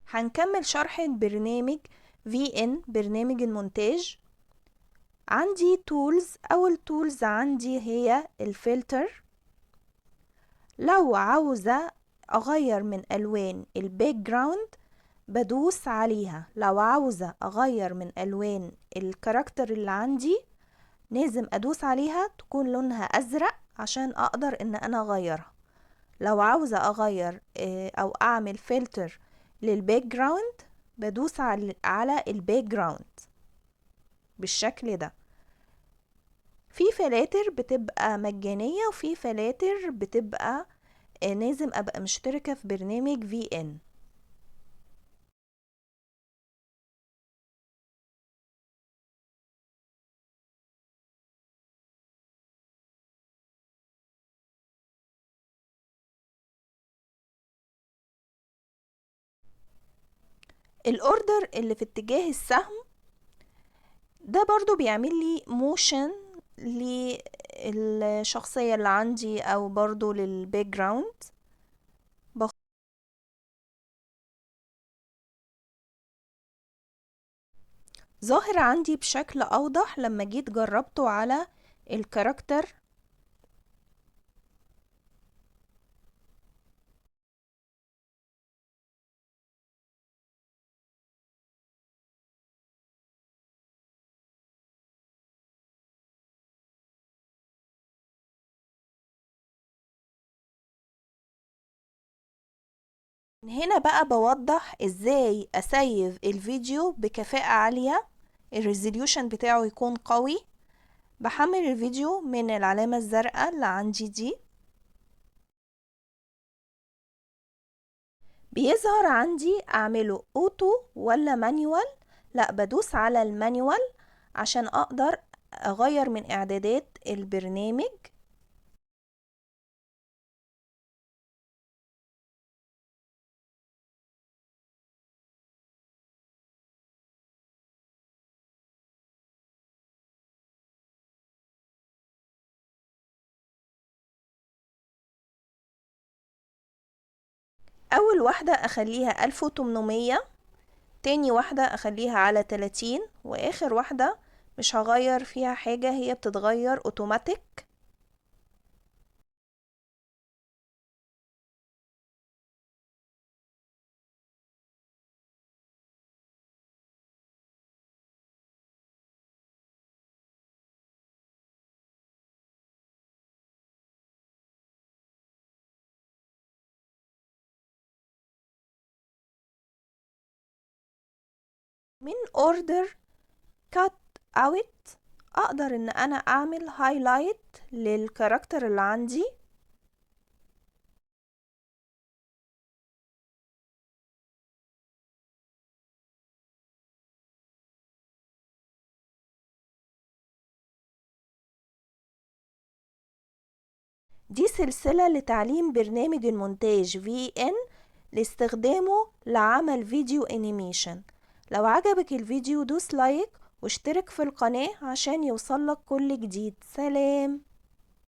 هنكمل شرح برنامج VN، برنامج المونتاج. عندي تولز. اول تولز عندي هي الفلتر. لو عاوزة اغير من الوان الباك جراوند بدوس عليها. لو عاوزة اغير من الوان الكاركتر اللي عندي لازم ادوس عليها تكون لونها ازرق عشان اقدر ان انا اغيرها. لو عاوزة اغير او اعمل فلتر للباك جراوند بدوس على الباك جراوند بالشكل ده. في فلاتر بتبقى مجانية وفي فلاتر بتبقى لازم ابقى مشتركة في برنامج VN. الاوردر اللي في اتجاه السهم ده برضو بيعمل لي موشن للشخصية اللي عندي او برضو للباك جراوند. ظاهر عندي بشكل اوضح لما جيت جربته على الكاركتر. هنا بقى بوضح ازاي اسيف الفيديو بكفاءة عالية، الريزوليوشن بتاعه يكون قوي. بحمل الفيديو من العلامة الزرقاء اللي عندي دي. بيظهر عندي اعمله اوتو ولا مانيوال. لا، بدوس على المانيوال عشان اقدر اغير من اعدادات البرنامج. اول واحدة اخليها 1800، تاني واحدة اخليها على 30، واخر واحدة مش هغير فيها حاجة، هي بتتغير اوتوماتيك. من اوردر كات اوت اقدر ان انا اعمل هايلايت للكاركتر اللي عندي. دي سلسلة لتعليم برنامج المونتاج VN لاستخدامه لعمل فيديو انيميشن. لو عجبك الفيديو دوس لايك واشترك في القناة عشان يوصلك كل جديد. سلام.